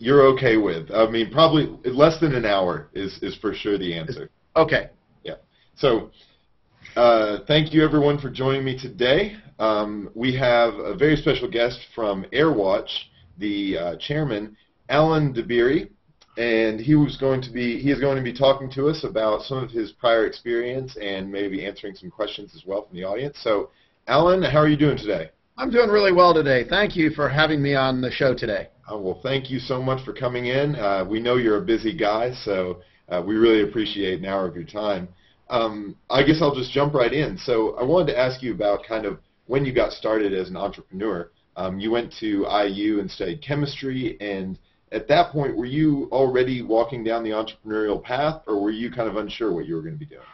you're okay with. I mean, probably less than an hour is for sure the answer. Okay. Yeah. So thank you, everyone, for joining me today. We have a very special guest from AirWatch, the chairman, Alan Dabbiere, and he is going to be talking to us about some of his prior experience and maybe answering some questions as well from the audience. So, Alan, how are you doing today? I'm doing really well today. Thank you for having me on the show today. Well, thank you so much for coming in. We know you're a busy guy, so we really appreciate an hour of your time. I guess I'll just jump right in. So I wanted to ask you about kind of when you got started as an entrepreneur. You went to IU and studied chemistry, and at that point, were you already walking down the entrepreneurial path, or were you kind of unsure what you were going to be doing?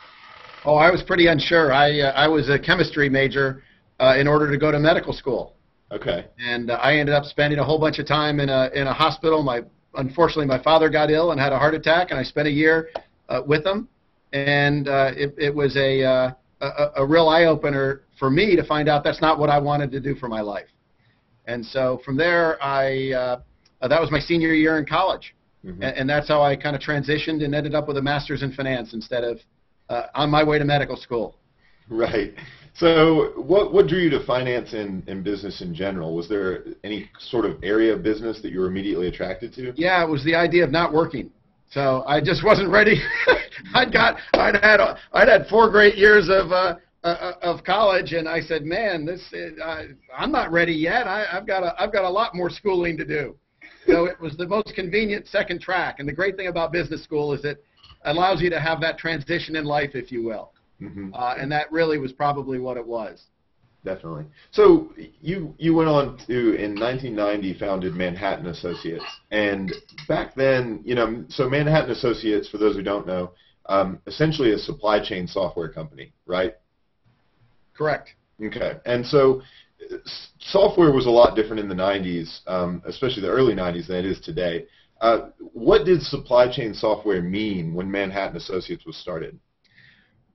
Oh, I was pretty unsure. I was a chemistry major in order to go to medical school. Okay. And I ended up spending a whole bunch of time in a hospital. Unfortunately, my father got ill and had a heart attack, and I spent a year with him. And it was a real eye-opener for me to find out that's not what I wanted to do for my life. And so from there, that was my senior year in college. Mm-hmm. And that's how I kind of transitioned and ended up with a master's in finance instead of on my way to medical school. Right. So what drew you to finance and business in general? Was there any sort of area of business that you were immediately attracted to? Yeah, it was the idea of not working. So I just wasn't ready. I'd had 4 great years of college, and I said, man, I'm not ready yet. I've got a lot more schooling to do. So it was the most convenient second track. And the great thing about business school is it allows you to have that transition in life, if you will. Mm-hmm. And that really was probably what it was. Definitely. So you went on to, in 1990, founded Manhattan Associates. And back then, so Manhattan Associates, for those who don't know, essentially a supply chain software company, right? Correct. Okay. And so software was a lot different in the 90s, especially the early 90s, than it is today. What did supply chain software mean when Manhattan Associates was started?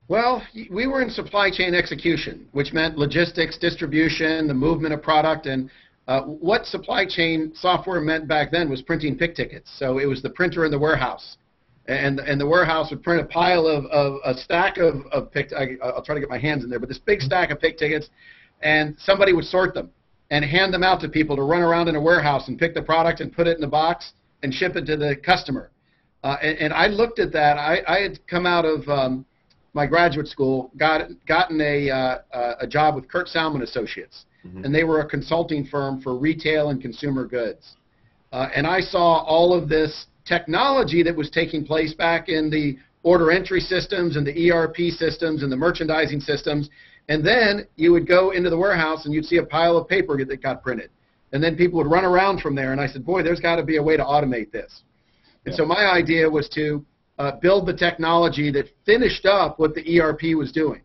Well, we were in supply chain execution, which meant logistics, distribution, the movement of product, and what supply chain software meant back then was printing pick tickets. So it was the printer in the warehouse, and the warehouse would print a pile of a stack of pick. I'll try to get my hands in there, but this big stack of pick tickets, and somebody would sort them and hand them out to people to run around in a warehouse and pick the product and put it in a box and ship it to the customer. And I looked at that. I had come out of my graduate school, gotten a job with Kurt Salmon Associates, mm-hmm. and they were a consulting firm for retail and consumer goods. And I saw all of this technology that was taking place back in the order entry systems and the ERP systems and the merchandising systems. And then you would go into the warehouse and you'd see a pile of paper that got printed. And then people would run around from there. And I said, boy, there's got to be a way to automate this. And so my idea was to build the technology that finished up what the ERP was doing.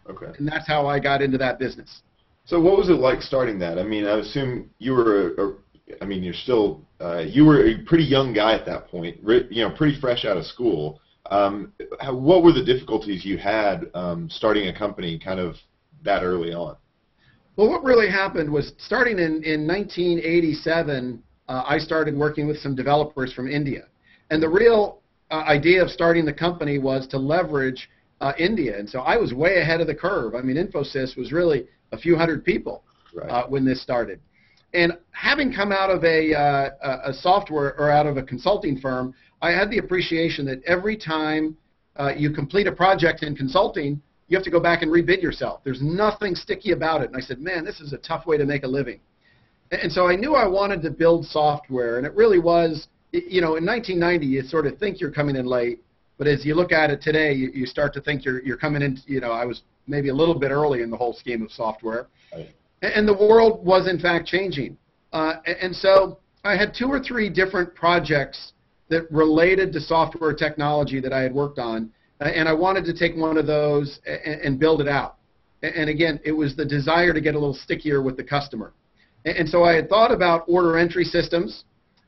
Okay. And that's how I got into that business. So what was it like starting that? I mean, I assume you were, you were a pretty young guy at that point, pretty fresh out of school. What were the difficulties you had starting a company kind of that early on? Well, what really happened was starting in 1987, I started working with some developers from India. And the real idea of starting the company was to leverage India. And so I was way ahead of the curve. I mean, Infosys was really a few hundred people when this started. And having come out of a software or out of a consulting firm, I had the appreciation that every time you complete a project in consulting, you have to go back and rebid yourself. There's nothing sticky about it. And I said, man, this is a tough way to make a living. And so I knew I wanted to build software, and it really was, in 1990, you sort of think you're coming in late, but as you look at it today, you start to think you're coming in, I was maybe a little bit early in the whole scheme of software. Right. And the world was, in fact, changing. And so I had 2 or 3 different projects that related to software technology that I had worked on, and I wanted to take one of those and build it out. And again, it was the desire to get a little stickier with the customer. And so I had thought about order entry systems,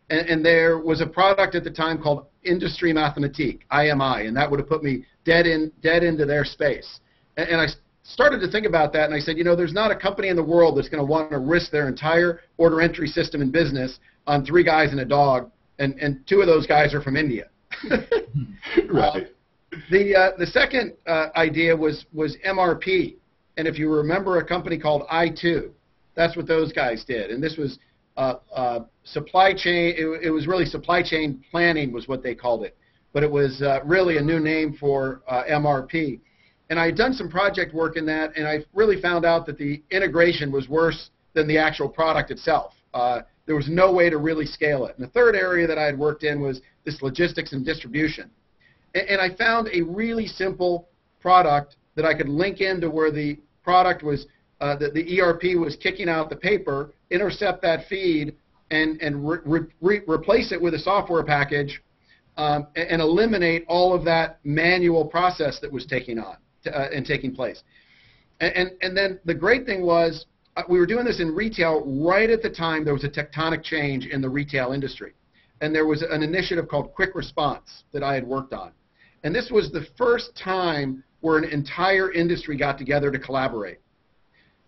and there was a product at the time called Industrie Mathematik, IMI, and that would have put me dead into their space. And I started to think about that, and I said, there's not a company in the world that's going to want to risk their entire order entry system in business on 3 guys and a dog and two of those guys are from India. Right. The second idea was MRP, and if you remember a company called I2, that's what those guys did, and this was supply chain. It was really supply chain planning was what they called it, but it was really a new name for MRP. And I had done some project work in that, and I really found out that the integration was worse than the actual product itself. There was no way to really scale it. And the third area that I had worked in was this logistics and distribution. And I found a really simple product that I could link into where the product was, the ERP was kicking out the paper, intercept that feed, and replace it with a software package, and eliminate all of that manual process that was taking place. And then the great thing was, we were doing this in retail right at the time there was a tectonic change in the retail industry. And there was an initiative called Quick Response that I had worked on. And this was the first time where an entire industry got together to collaborate.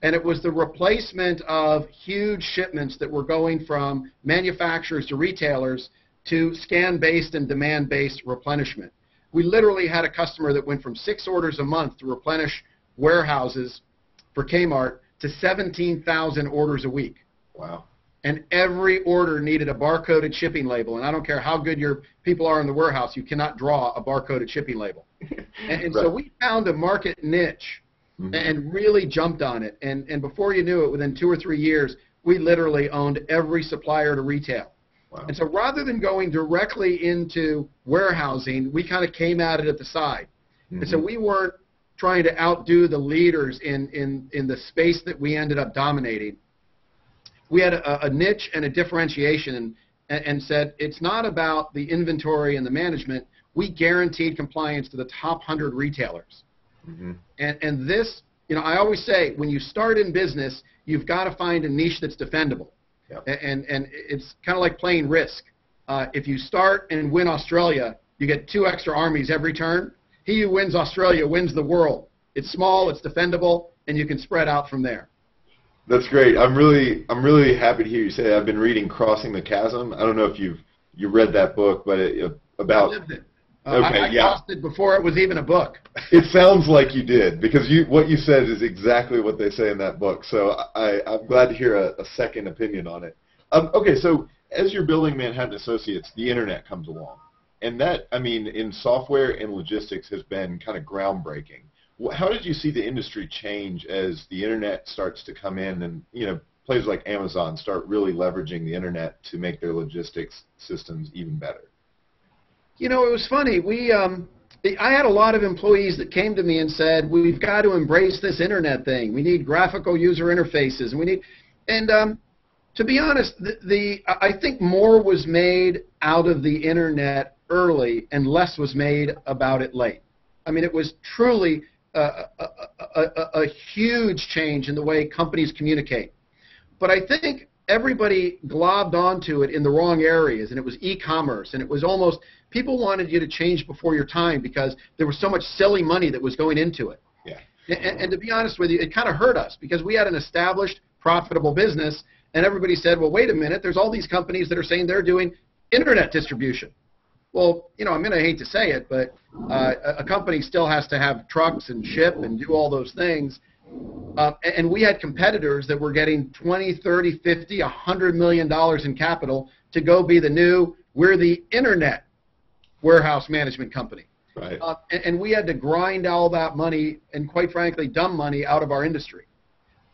And it was the replacement of huge shipments that were going from manufacturers to retailers to scan-based and demand-based replenishment. We literally had a customer that went from 6 orders a month to replenish warehouses for Kmart to 17,000 orders a week. Wow. And every order needed a barcoded shipping label. And I don't care how good your people are in the warehouse, you cannot draw a barcoded shipping label. And Right. so we found a market niche and really jumped on it. And before you knew it, within 2 or 3 years, we literally owned every supplier to retail. Wow. And so rather than going directly into warehousing, we kind of came at it at the side. And so we weren't trying to outdo the leaders in the space that we ended up dominating. We had a niche and a differentiation and said, it's not about the inventory and the management. We guaranteed compliance to the top 100 retailers. And this, I always say, when you start in business, you've got to find a niche that's defendable. Yep. And it's kind of like playing Risk. If you start and win Australia, you get 2 extra armies every turn. He who wins Australia wins the world. It's small, it's defendable, and you can spread out from there. That's great. I'm really happy to hear you say that. I've been reading Crossing the Chasm. I don't know if you read that book, but about. I lived it. Okay, I crossed it before it was even a book. It sounds like you did, because what you said is exactly what they say in that book. So I'm glad to hear a second opinion on it. Okay, so as you're building Manhattan Associates, the internet comes along. And that, in software and logistics has been kind of groundbreaking. How did you see the industry change as the internet starts to come in and, places like Amazon start really leveraging the internet to make their logistics systems even better? It was funny. I had a lot of employees that came to me and said, we've got to embrace this internet thing. We need graphical user interfaces. And to be honest, I think more was made out of the internet early and less was made about it late. It was truly a huge change in the way companies communicate. But I think everybody globbed onto it in the wrong areas, and it was e-commerce, and it was almost, people wanted you to change before your time because there was so much silly money that was going into it. Yeah. And to be honest with you, it kind of hurt us because we had an established, profitable business, and everybody said, well, wait a minute, there's all these companies that are saying they're doing internet distribution. Well, I'm going to hate to say it, but a company still has to have trucks and ship and do all those things. And we had competitors that were getting $20, $30, $50, $100 million in capital to go be we're the internet warehouse management company. Right. And we had to grind all that money and, quite frankly, dumb money out of our industry.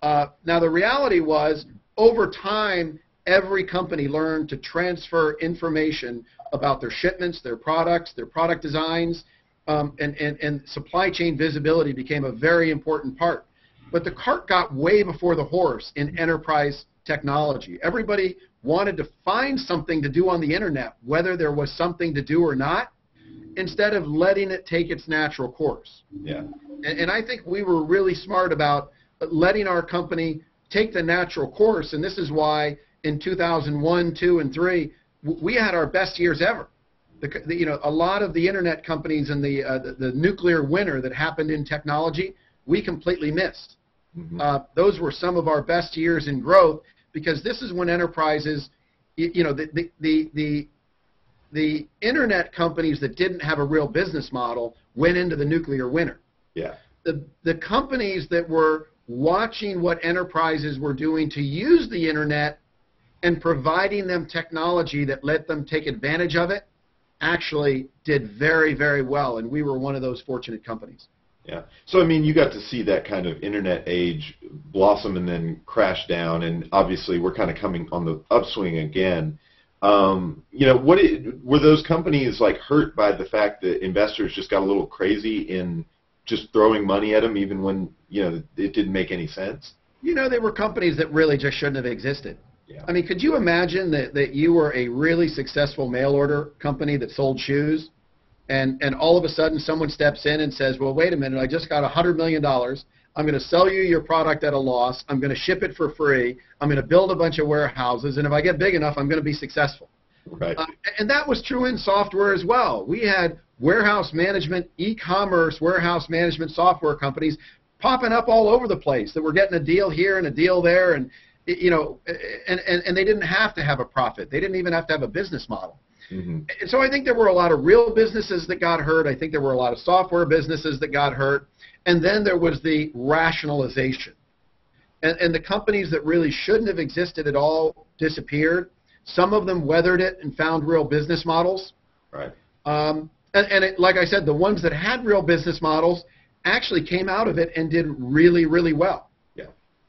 Now, the reality was, over time, every company learned to transfer information about their shipments, their products, their product designs, and supply chain visibility became a very important part. But the cart got way before the horse in enterprise technology. Everybody wanted to find something to do on the internet, whether there was something to do or not, instead of letting it take its natural course. Yeah. And I think we were really smart about letting our company take the natural course, and this is why in 2001, 2, and 3, we had our best years ever. A lot of the internet companies and the nuclear winter that happened in technology, we completely missed. Those were some of our best years in growth because this is when enterprises, the the internet companies that didn't have a real business model went into the nuclear winter. Yeah. The companies that were watching what enterprises were doing to use the internet and providing them technology that let them take advantage of it actually did very, very well, and we were one of those fortunate companies. Yeah. So, I mean, you got to see that kind of internet age blossom and then crash down, and obviously we're kind of coming on the upswing again. You know, were those companies like hurt by the fact that investors just got a little crazy in just throwing money at them even when, you know, it didn't make any sense? You know, they were companies that really just shouldn't have existed. Yeah. I mean, could you imagine that you were a really successful mail order company that sold shoes, and all of a sudden someone steps in and says, well, wait a minute, I just got $100 million. I'm going to sell you your product at a loss. I'm going to ship it for free. I'm going to build a bunch of warehouses, and if I get big enough, I'm going to be successful. Right. And that was true in software as well. We had warehouse management, e-commerce warehouse management software companies popping up all over the place that were getting a deal here and a deal there, and you know, and they didn't have to have a profit. They didn't even have to have a business model. Mm-hmm. And so I think there were a lot of real businesses that got hurt. I think there were a lot of software businesses that got hurt. And then there was the rationalization. And the companies that really shouldn't have existed at all disappeared. Some of them weathered it and found real business models. Right. Like I said, the ones that had real business models actually came out of it and did really, really well. Yeah.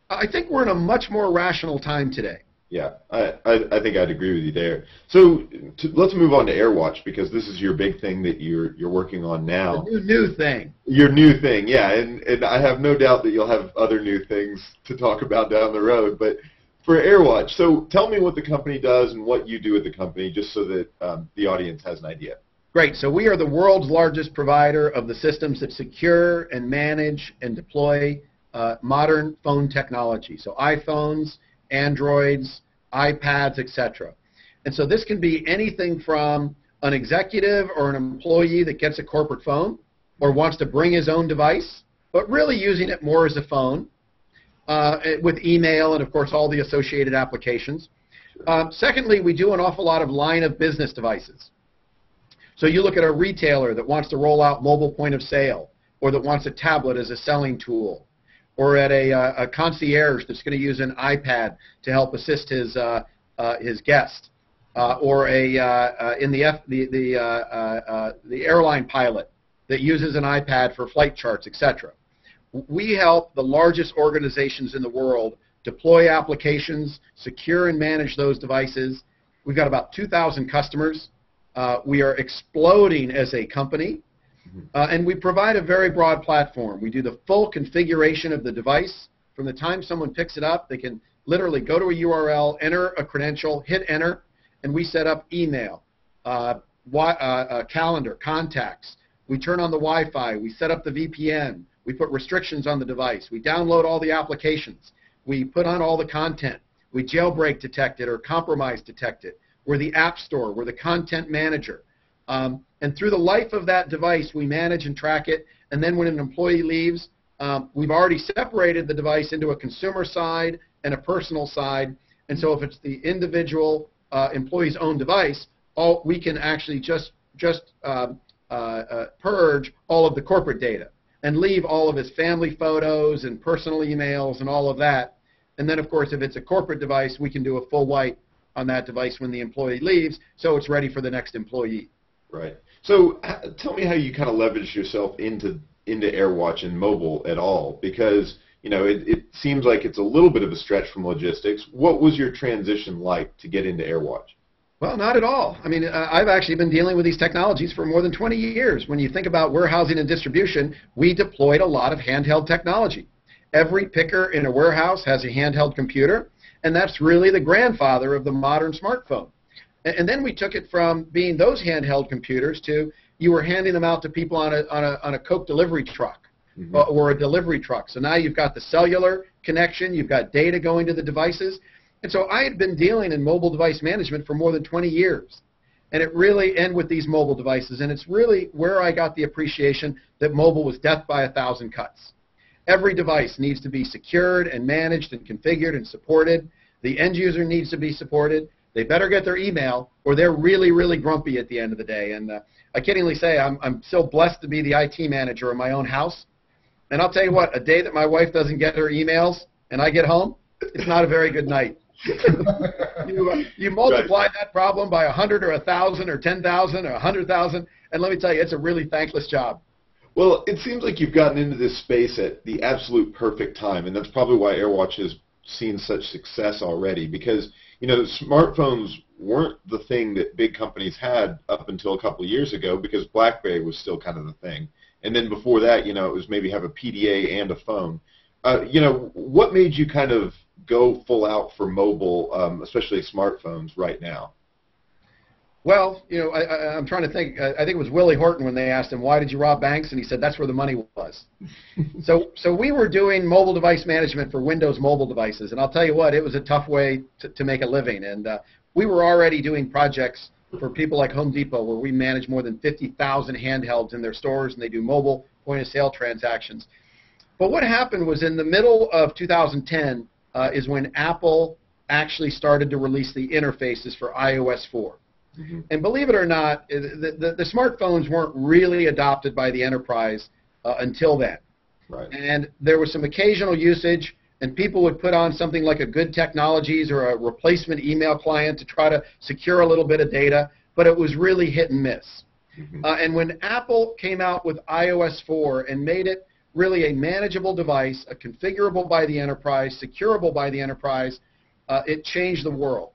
I think we're in a much more rational time today. Yeah, I think I'd agree with you there. So let's move on to AirWatch, because this is your big thing that you're working on now. The new thing. Your new thing, yeah, and I have no doubt that you'll have other new things to talk about down the road. But for AirWatch, so tell me what the company does and what you do at the company, just so that the audience has an idea. Great. So we are the world's largest provider of the systems that secure and manage and deploy modern phone technology. So iPhones, Androids, iPads, etc. And so this can be anything from an executive or an employee that gets a corporate phone or wants to bring his own device, but really using it more as a phone with email and, of course, all the associated applications. Secondly, we do an awful lot of line of business devices. So you look at a retailer that wants to roll out mobile point of sale, or that wants a tablet as a selling tool, or at a concierge that's going to use an iPad to help assist his guest, or in the airline pilot that uses an iPad for flight charts, etc. We help the largest organizations in the world deploy applications, secure and manage those devices. We've got about 2,000 customers. We are exploding as a company. And we provide a very broad platform. We do the full configuration of the device. From the time someone picks it up, they can literally go to a URL, enter a credential, hit enter, and we set up email, calendar, contacts. We turn on the Wi-Fi. We set up the VPN. We put restrictions on the device. We download all the applications. We put on all the content. We jailbreak detect it or compromise detect it. We're the app store. We're the content manager. And through the life of that device, we manage and track it. And then when an employee leaves, we've already separated the device into a consumer side and a personal side. And so if it's the individual employee's own device, we can actually just purge all of the corporate data and leave all of his family photos and personal emails and all of that. And then, of course, if it's a corporate device, we can do a full wipe on that device when the employee leaves, so it's ready for the next employee. Right. So tell me how you kind of leverage yourself into AirWatch and mobile at all, because you know it seems like it's a little bit of a stretch from logistics. What was your transition like to get into AirWatch? Well, not at all. I mean, I've actually been dealing with these technologies for more than 20 years. When you think about warehousing and distribution, we deployed a lot of handheld technology. Every picker in a warehouse has a handheld computer, and that's really the grandfather of the modern smartphone. And then we took it from being those handheld computers to you were handing them out to people on a Coke delivery truck or a delivery truck. So now you've got the cellular connection, you've got data going to the devices. And so I had been dealing in mobile device management for more than 20 years. And it really ended with these mobile devices. And it's really where I got the appreciation that mobile was death by 1,000 cuts. Every device needs to be secured and managed and configured and supported. The end user needs to be supported. they better get their email, or they're really, really grumpy at the end of the day. And I kiddingly say I'm so blessed to be the IT manager in my own house. And I'll tell you what, a day that my wife doesn't get her emails and I get home, it's not a very good night. You multiply that problem by 100 or 1,000 or 10,000 or 100,000, and let me tell you, it's a really thankless job. Well, it seems like you've gotten into this space at the absolute perfect time, and that's probably why AirWatch has seen such success already, because, you know, smartphones weren't the thing that big companies had up until a couple of years ago, because BlackBerry was still kind of the thing. And then before that, you know, it was maybe have a PDA and a phone. You know, what made you kind of go full out for mobile, especially smartphones right now? Well, you know, I'm trying to think. I think it was Willie Horton when they asked him, why did you rob banks? And he said, that's where the money was. So we were doing mobile device management for Windows mobile devices. And I'll tell you what, it was a tough way to make a living. And we were already doing projects for people like Home Depot, where we manage more than 50,000 handhelds in their stores, and they do mobile point-of-sale transactions. But what happened was in the middle of 2010 is when Apple actually started to release the interfaces for iOS 4. Mm-hmm. And believe it or not, the smartphones weren't really adopted by the enterprise until then. Right. And there was some occasional usage, and people would put on something like a Good Technologies or a replacement email client to try to secure a little bit of data, but it was really hit and miss. Mm-hmm. And when Apple came out with iOS 4 and made it really a manageable device, a configurable by the enterprise, securable by the enterprise, it changed the world.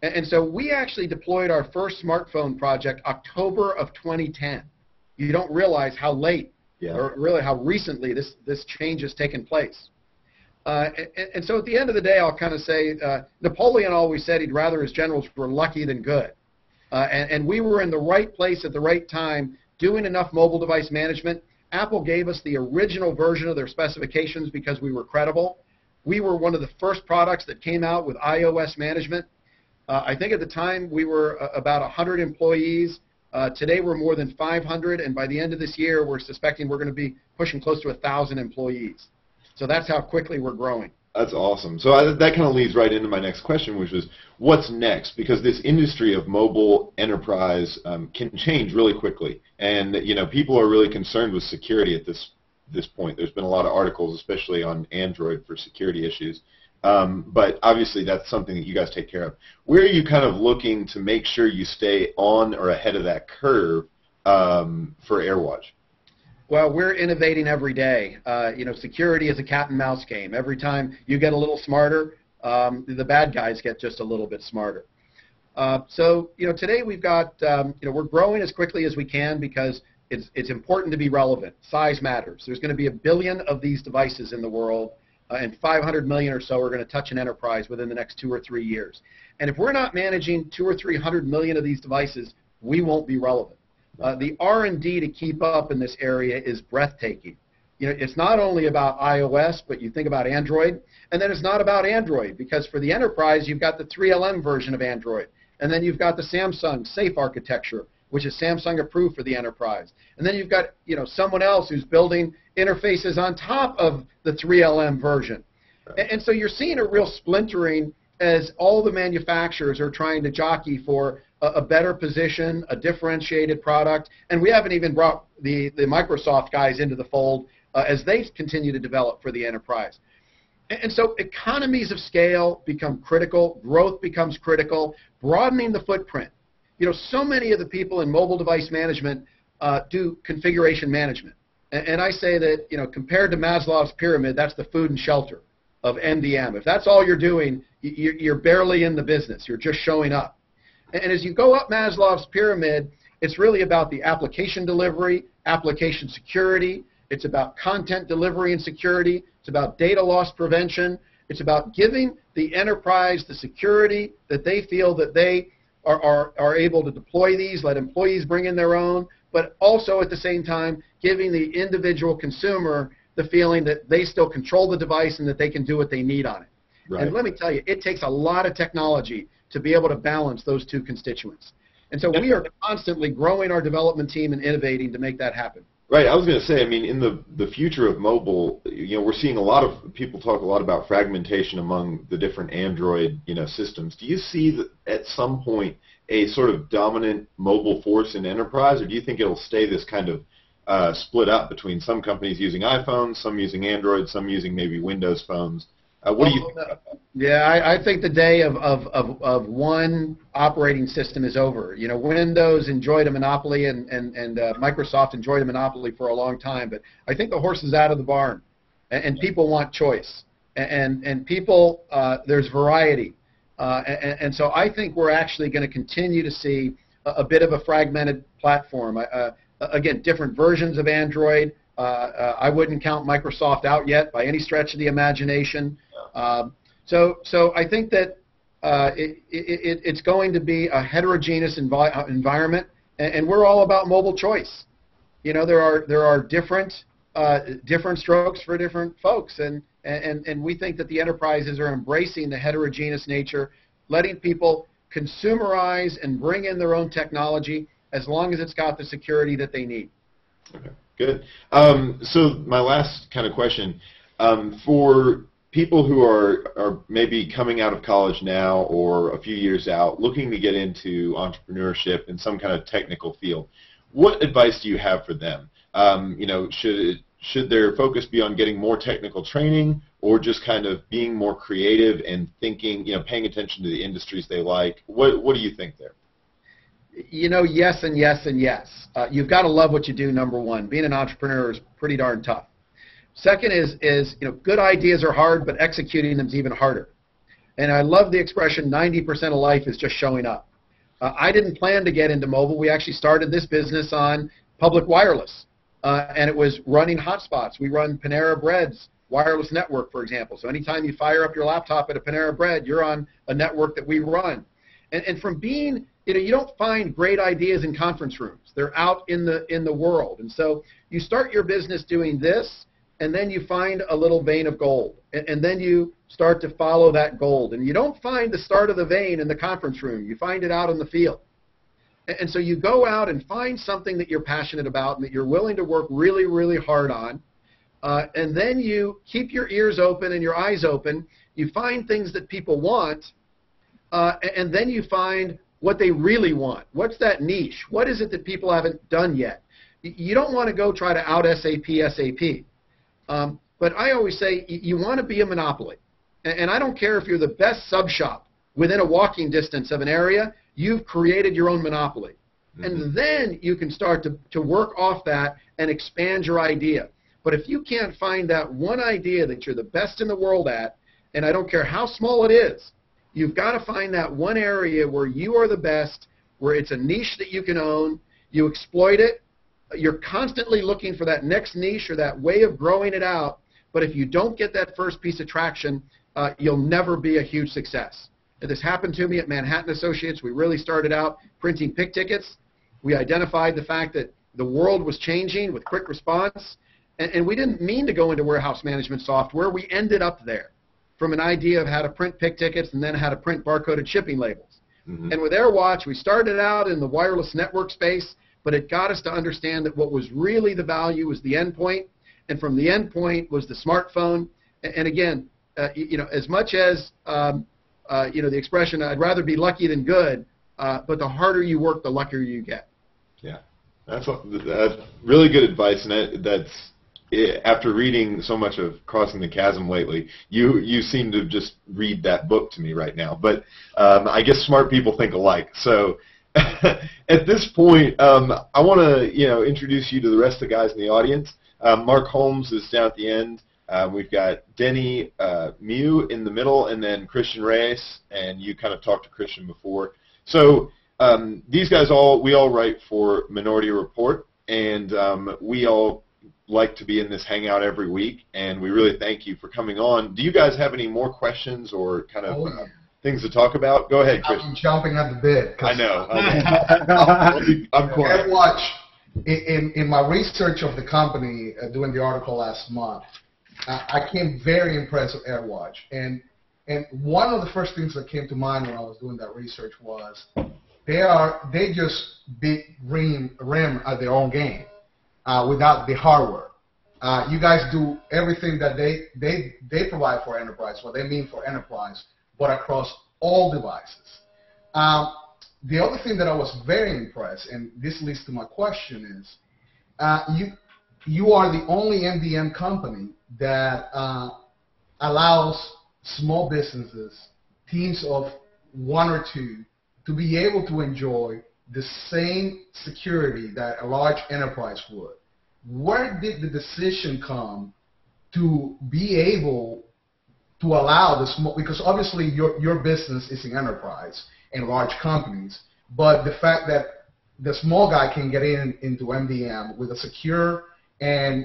And so we actually deployed our first smartphone project October of 2010. You don't realize how late, or really how recently this change has taken place. And so at the end of the day, I'll kind of say, Napoleon always said he'd rather his generals were lucky than good. And we were in the right place at the right time doing enough mobile device management. Apple gave us the original version of their specifications because we were credible. We were one of the first products that came out with iOS management. I think at the time we were about 100 employees. Today we're more than 500, and by the end of this year we're suspecting we're going to be pushing close to 1,000 employees. So that's how quickly we're growing. That's awesome. So that kind of leads right into my next question, which was, what's next? Because this industry of mobile enterprise can change really quickly, and you know, people are really concerned with security at this point. There's been a lot of articles, especially on Android, for security issues. But obviously, that's something that you guys take care of. Where are you kind of looking to make sure you stay on or ahead of that curve for AirWatch? Well, we're innovating every day. You know, security is a cat and mouse game. Every time you get a little smarter, the bad guys get just a little bit smarter. So, you know, today we've got, you know, we're growing as quickly as we can because it's important to be relevant. Size matters. There's going to be 1 billion of these devices in the world, and 500 million or so are going to touch an enterprise within the next 2 or 3 years. And if we're not managing 200 or 300 million of these devices, we won't be relevant. The R&D to keep up in this area is breathtaking. You know, it's not only about iOS, but you think about Android, and then it's not about Android, because for the enterprise, you've got the 3LM version of Android, and then you've got the Samsung Safe architecture, which is Samsung approved for the enterprise. And then you've got, you know, someone else who's building interfaces on top of the 3LM version. And so you're seeing a real splintering as all the manufacturers are trying to jockey for a better position, a differentiated product, and we haven't even brought the Microsoft guys into the fold as they continue to develop for the enterprise. And so economies of scale become critical, growth becomes critical, broadening the footprint. You know, so many of the people in mobile device management do configuration management. And I say that, you know, compared to Maslow's pyramid, that's the food and shelter of MDM. If that's all you're doing, you're barely in the business. You're just showing up. And as you go up Maslow's pyramid, it's really about the application delivery, application security. It's about content delivery and security. It's about data loss prevention. It's about giving the enterprise the security that they feel that they are able to deploy these, let employees bring in their own, but also at the same time giving the individual consumer the feeling that they still control the device and that they can do what they need on it. Right. And let me tell you, it takes a lot of technology to be able to balance those two constituents. And so we are constantly growing our development team and innovating to make that happen. Right. I was going to say, I mean, in the future of mobile, we're seeing a lot of people talk a lot about fragmentation among the different Android, systems. Do you see that at some point a sort of dominant mobile force in enterprise, or do you think it'll stay this kind of split up between some companies using iPhones, some using Android, some using maybe Windows phones? What do you think about that? Yeah, I think the day of one operating system is over. Windows enjoyed a monopoly, and Microsoft enjoyed a monopoly for a long time. But I think the horse is out of the barn, and people want choice, and people there's variety, and so I think we're actually going to continue to see a bit of a fragmented platform. Again, different versions of Android. I wouldn't count Microsoft out yet by any stretch of the imagination. So I think that it's going to be a heterogeneous environment, and we're all about mobile choice. There are different strokes for different folks, and we think that the enterprises are embracing the heterogeneous nature, letting people consumerize and bring in their own technology as long as it's got the security that they need. Okay, good. So my last kind of question, for people who are maybe coming out of college now or a few years out, looking to get into entrepreneurship in some kind of technical field, what advice do you have for them? Should their focus be on getting more technical training, or just kind of being more creative and thinking, paying attention to the industries they like? What do you think there? Yes and yes and yes. You've got to love what you do, number one. Being an entrepreneur is pretty darn tough. Second is good ideas are hard, but executing them is even harder. And I love the expression 90% of life is just showing up. I didn't plan to get into mobile. We actually started this business on public wireless, and it was running hotspots. We run Panera Bread's wireless network, for example. So anytime you fire up your laptop at a Panera Bread, you're on a network that we run. And from being, you don't find great ideas in conference rooms. They're out in the world. And so you start your business doing this, and then you find a little vein of gold, and then you start to follow that gold. And you don't find the start of the vein in the conference room. You find it out in the field. And so you go out and find something that you're passionate about and that you're willing to work really, really hard on, and then you keep your ears open and your eyes open. You find things that people want, and then you find what they really want. What's that niche? What is it that people haven't done yet? You don't want to go try to out-SAP SAP. But I always say you want to be a monopoly. And I don't care if you're the best sub shop within a walking distance of an area, you've created your own monopoly. Mm-hmm. And then you can start to work off that and expand your idea. But if you can't find that one idea that you're the best in the world at, and I don't care how small it is, you've got to find that one area where you are the best, where it's a niche that you can own, you exploit it. You're constantly looking for that next niche or that way of growing it out, but if you don't get that first piece of traction, you'll never be a huge success. And this happened to me at Manhattan Associates. We really started out printing pick tickets. We identified the fact that the world was changing with quick response, and we didn't mean to go into warehouse management software. We ended up there from an idea of how to print pick tickets and then how to print barcoded shipping labels. Mm-hmm. And with AirWatch, we started out in the wireless network space, but it got us to understand that what was really the value was the endpoint, and from the endpoint was the smartphone. And again, as much as the expression, I'd rather be lucky than good, but the harder you work, the luckier you get. Yeah, that's really good advice, and that's after reading so much of Crossing the Chasm lately, you seem to just read that book to me right now. But I guess smart people think alike, so. At this point, I want to introduce you to the rest of the guys in the audience. Mark Holmes is down at the end. We've got Denny Mew in the middle, and then Christian Reyes, and you kind of talked to Christian before. So these guys we all write for Minority Report, and we all like to be in this hangout every week, and we really thank you for coming on. Do you guys have any more questions or kind of things to talk about? Go ahead, Christian. I'm chomping at the bit. I know. I'm quiet. AirWatch, in my research of the company, doing the article last month, I came very impressed with AirWatch. And one of the first things that came to mind when I was doing that research was they just beat RIM at their own game. without the hardware. You guys do everything that they provide for enterprise, what they mean for enterprise, but across all devices. The other thing that I was very impressed, and this leads to my question, is you are the only MDM company that allows small businesses, teams of 1 or 2, to be able to enjoy the same security that a large enterprise would. Where did the decision come to be able to allow the small, because obviously your business is an enterprise and large companies, but the fact that the small guy can get into MDM with a secure a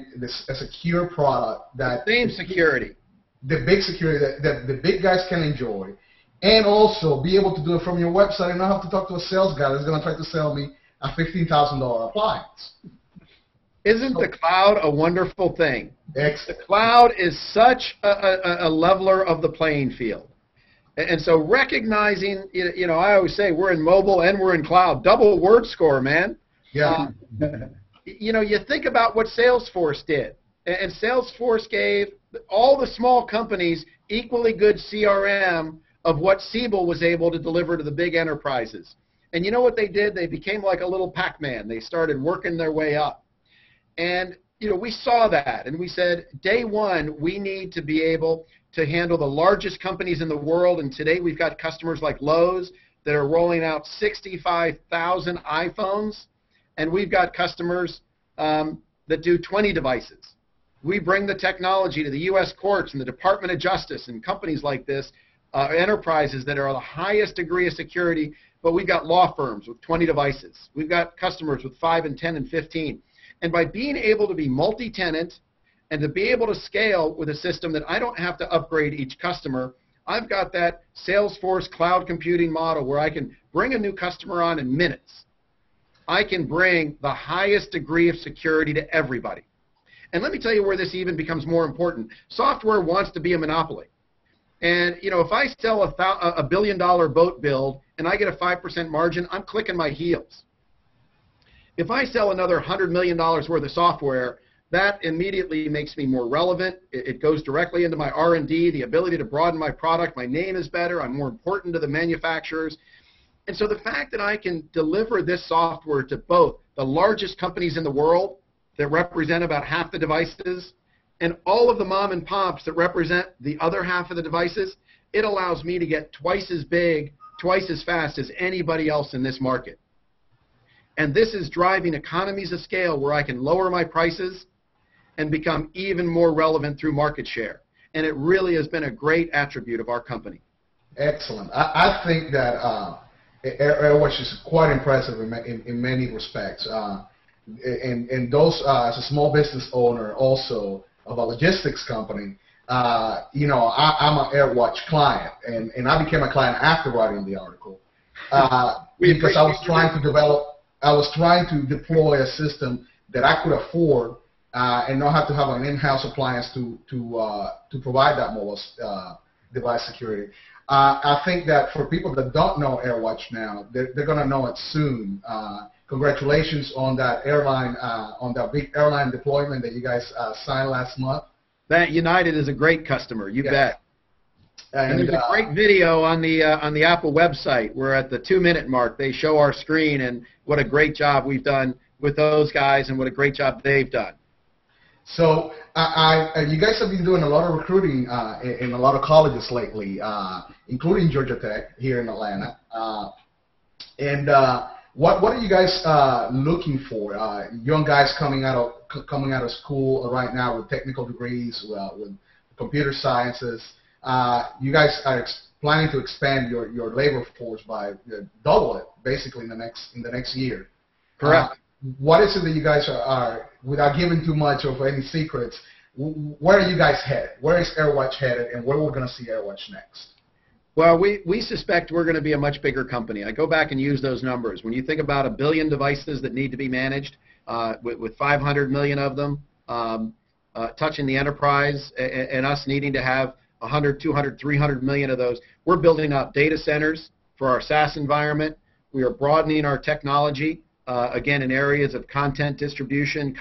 secure product that same security, the big security that the big guys can enjoy, and also be able to do it from your website and not have to talk to a sales guy that's going to try to sell me a $15,000 appliance. Isn't the cloud a wonderful thing? Excellent. The cloud is such a leveler of the playing field. And so recognizing, I always say we're in mobile and we're in cloud. Double word score, man. Yeah. You think about what Salesforce did. And Salesforce gave all the small companies equally good CRM of what Siebel was able to deliver to the big enterprises. And you know what they did? They became like a little Pac-Man. They started working their way up. And, we saw that. And we said, day one, we need to be able to handle the largest companies in the world. And today we've got customers like Lowe's that are rolling out 65,000 iPhones. And we've got customers that do 20 devices. We bring the technology to the U.S. courts and the Department of Justice and companies like this, enterprises that are the highest degree of security, but we've got law firms with 20 devices. We've got customers with 5 and 10 and 15. And by being able to be multi-tenant and to be able to scale with a system that I don't have to upgrade each customer, I've got that Salesforce cloud computing model where I can bring a new customer on in minutes. I can bring the highest degree of security to everybody. And let me tell you where this even becomes more important. Software wants to be a monopoly. And, if I sell a $1 billion boat build and I get a 5% margin, I'm clicking my heels. If I sell another $100 million worth of software, that immediately makes me more relevant. It goes directly into my R&D, the ability to broaden my product. My name is better. I'm more important to the manufacturers. And so the fact that I can deliver this software to both the largest companies in the world that represent about half the devices and all of the mom and pops that represent the other half of the devices, it allows me to get twice as big, twice as fast as anybody else in this market. And this is driving economies of scale where I can lower my prices and become even more relevant through market share. And it really has been a great attribute of our company. Excellent. I think that AirWatch is quite impressive in many respects. And those, as a small business owner also of a logistics company, I'm an AirWatch client, and I became a client after writing the article because I was trying to deploy a system that I could afford and not have to have an in-house appliance to provide that mobile device security. I think that for people that don't know AirWatch now, they're going to know it soon. Congratulations on that airline, on that big airline deployment that you guys signed last month. That United is a great customer, you bet. And there's a uh, great video on the Apple website where at the 2-minute mark they show our screen and what a great job we've done with those guys and what a great job they've done. So you guys have been doing a lot of recruiting in a lot of colleges lately, including Georgia Tech here in Atlanta. What are you guys looking for? Young guys coming out of school right now with technical degrees, with computer sciences. You guys are planning to expand your labor force by double it basically in the next year. Correct. What is it that you guys are, without giving too much of any secrets, where are you guys headed? Where is AirWatch headed, and where we're going to see AirWatch next? Well, we suspect we're going to be a much bigger company. I go back and use those numbers. When you think about 1 billion devices that need to be managed, with 500 million of them touching the enterprise, and us needing to have 100, 200, 300 million of those, we're building out data centers for our SaaS environment. We are broadening our technology again, in areas of content distribution,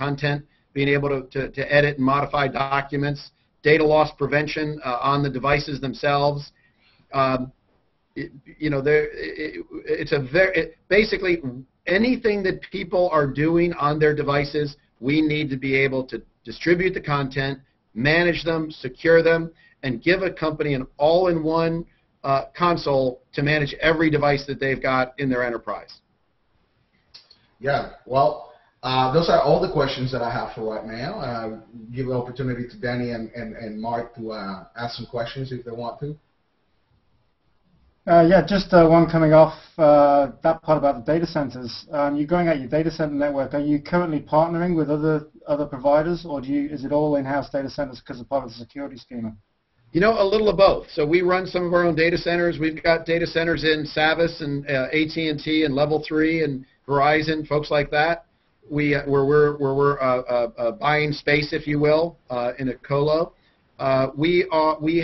being able to edit and modify documents, data loss prevention on the devices themselves. Basically anything that people are doing on their devices, we need to be able to distribute the content, manage them, secure them, and give a company an all-in-one console to manage every device that they've got in their enterprise. Yeah, well, those are all the questions that I have for right now. Give the opportunity to Danny and Mark to ask some questions if they want to. Yeah, just one coming off that part about the data centers. You're growing out your data center network. Are you currently partnering with other providers, or is it all in-house data centers because of part of the security schema? You know, a little of both. So we run some of our own data centers. We've got data centers in Savvis and AT&T and Level 3 and Verizon, folks like that. Where we're buying space, if you will, in a colo. We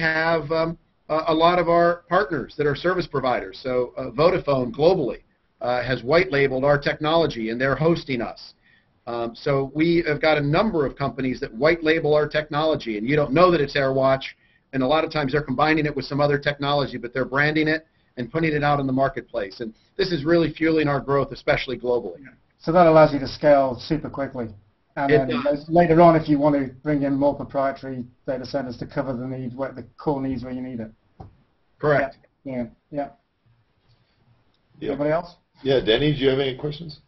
have a lot of our partners that are service providers. So Vodafone globally has white labeled our technology, and they're hosting us. So we have got a number of companies that white label our technology, and you don't know that it's AirWatch. And a lot of times they're combining it with some other technology, but they're branding it and putting it out in the marketplace. And this is really fueling our growth, especially globally. So that allows you to scale super quickly. And then later on, if you want to bring in more proprietary data centers to cover the core needs where you need it. Correct. Yeah. Anybody else? Yeah, Denny, do you have any questions?